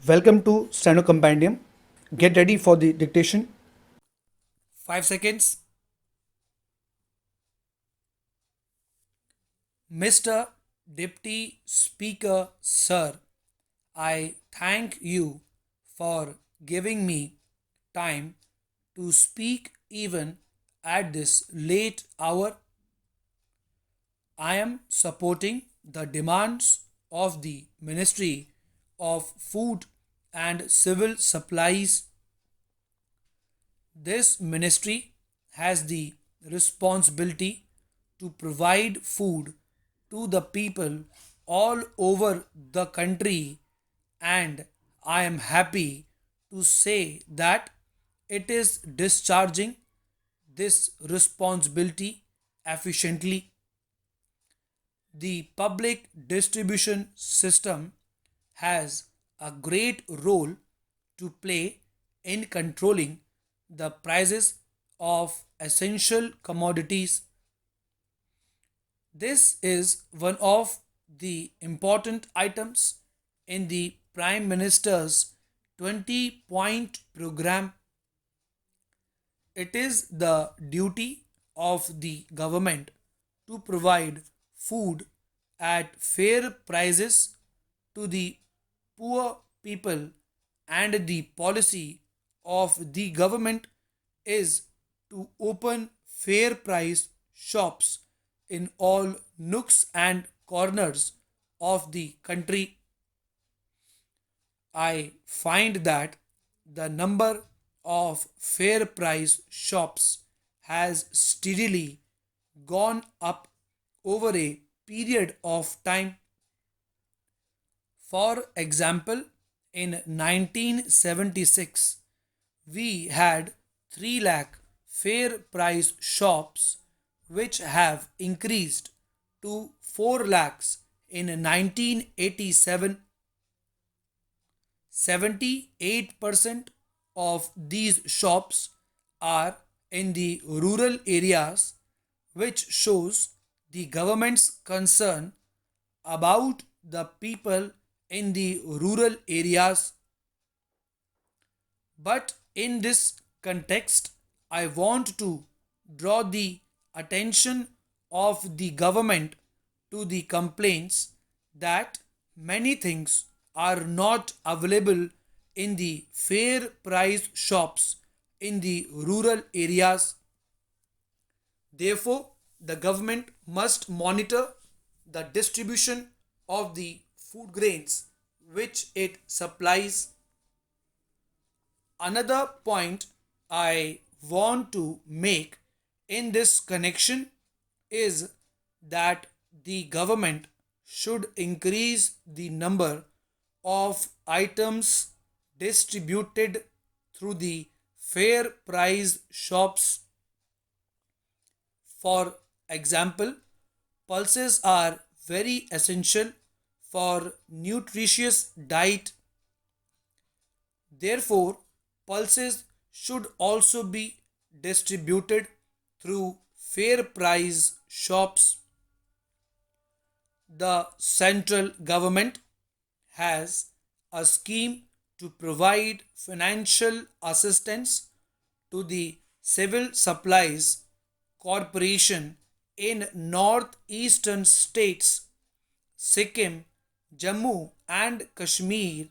Welcome to Steno Compendium. Get ready for the dictation. 5 seconds. Mr. Deputy Speaker, Sir, I thank you for giving me time to speak even at this late hour. I am supporting the demands of the Ministry of Food and Civil Supplies. This ministry has the responsibility to provide food to the people all over the country, and I am happy to say that it is discharging this responsibility efficiently. The public distribution system has a great role to play in controlling the prices of essential commodities. This is one of the important items in the Prime Minister's 20-point program. It is the duty of the government to provide food at fair prices to the poor people, and the policy of the government is to open fair price shops in all nooks and corners of the country. I find that the number of fair price shops has steadily gone up over a period of time. For example, in 1976, we had 3 lakh fair price shops, which have increased to 4 lakhs in 1987. 78% of these shops are in the rural areas, which shows the government's concern about the people in the rural areas. But in this context, I want to draw the attention of the government to the complaints that many things are not available in the fair price shops in the rural areas. Therefore, the government must monitor the distribution of the food grains which it supplies. Another point I want to make in this connection is that the government should increase the number of items distributed through the fair price shops. For example, pulses are very essential for nutritious diet. Therefore, pulses should also be distributed through fair price shops. The central government has a scheme to provide financial assistance to the Civil Supplies Corporation in northeastern states Sikkim, Jammu and Kashmir,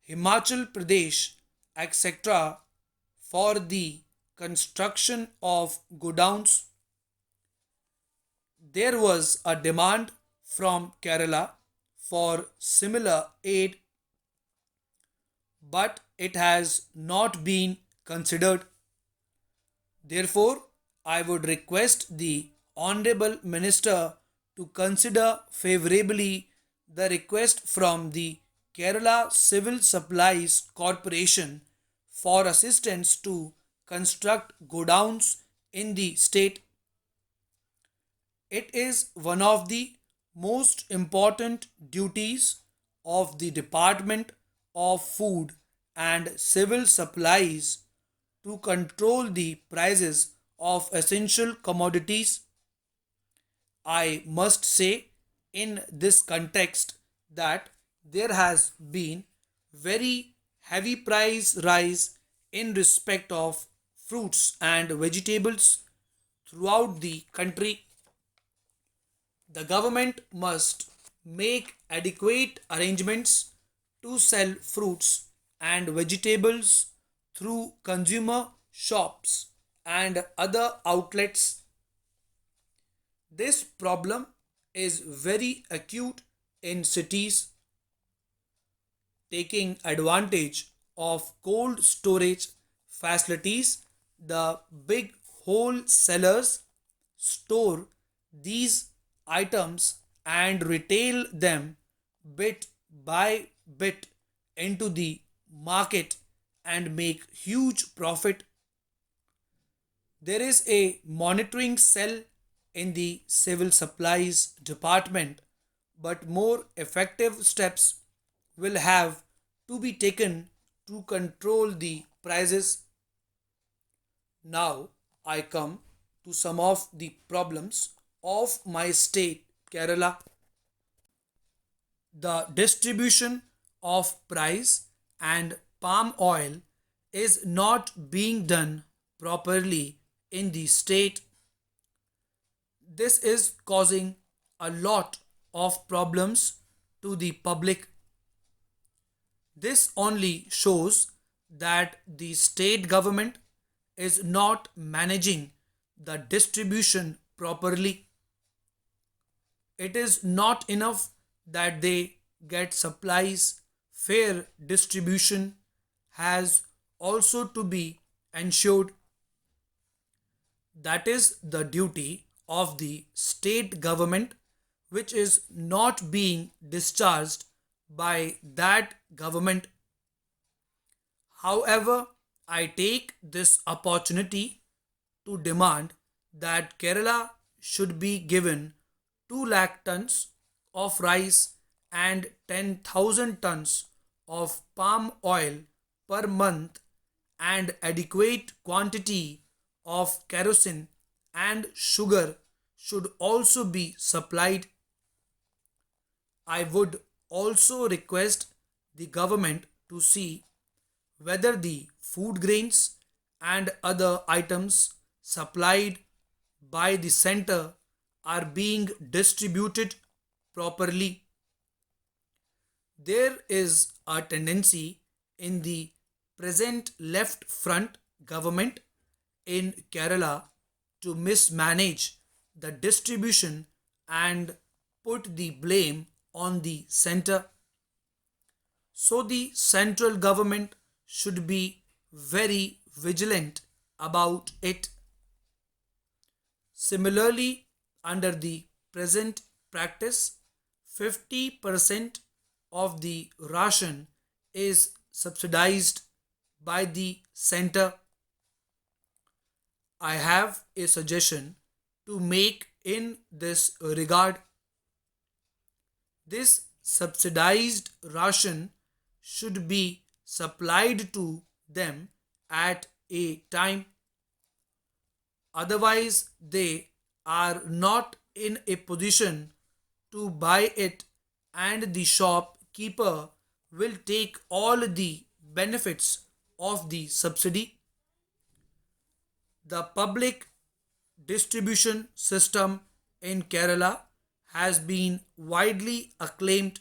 Himachal Pradesh, etc., for the construction of godowns. There was a demand from Kerala for similar aid, but it has not been considered. Therefore, I would request the Honorable Minister to consider favorably the request from the Kerala Civil Supplies Corporation for assistance to construct godowns in the state. It is one of the most important duties of the Department of Food and Civil Supplies to control the prices of essential commodities. I must say in this context that there has been very heavy price rise in respect of fruits and vegetables throughout the country. The government must make adequate arrangements to sell fruits and vegetables through consumer shops and other outlets. This problem is very acute in cities. Taking advantage of cold storage facilities, the big wholesalers store these items and retail them bit by bit into the market and make huge profit. There is a monitoring cell in the civil supplies department, but more effective steps will have to be taken to control the prices. Now I come to some of the problems of my state, Kerala. The distribution of price and palm oil is not being done properly in the state. This is causing a lot of problems to the public. This only shows that the state government is not managing the distribution properly. It is not enough that they get supplies. Fair distribution has also to be ensured. That is the duty of the state government, which is not being discharged by that government. However, I take this opportunity to demand that Kerala should be given 2 lakh tons of rice and 10,000 tons of palm oil per month, and adequate quantity of kerosene and sugar should also be supplied. I would also request the government to see whether the food grains and other items supplied by the center are being distributed properly. There is a tendency in the present left front government in Kerala to mismanage the distribution and put the blame on the center. So the central government should be very vigilant about it. Similarly, under the present practice, 50% of the ration is subsidized by the center. I have a suggestion to make in this regard. This subsidized ration should be supplied to them at a time. Otherwise, they are not in a position to buy it, and the shopkeeper will take all the benefits of the subsidy. The public distribution system in Kerala has been widely acclaimed,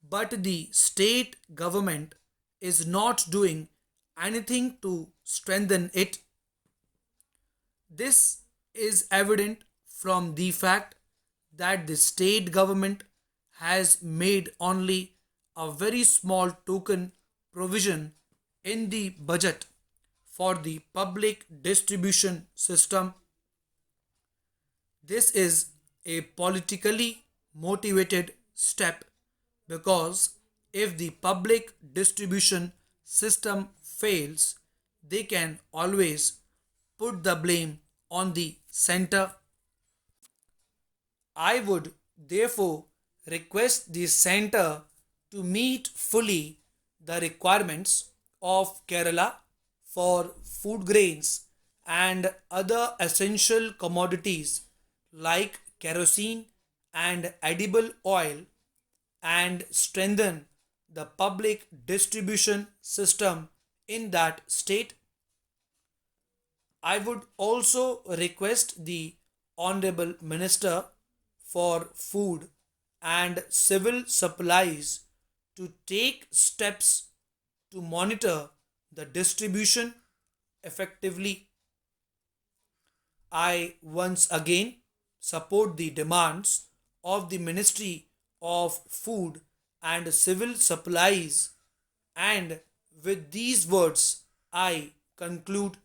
but the state government is not doing anything to strengthen it. This is evident from the fact that the state government has made only a very small token provision in the budget for the public distribution system. This is a politically motivated step, because if the public distribution system fails, they can always put the blame on the center. I would therefore request the center to meet fully the requirements of Kerala for food grains and other essential commodities like kerosene and edible oil, and strengthen the public distribution system in that state. I would also request the Honorable Minister for Food and Civil Supplies to take steps to monitor the distribution effectively. I once again support the demands of the Ministry of Food and Civil Supplies, and with these words, I conclude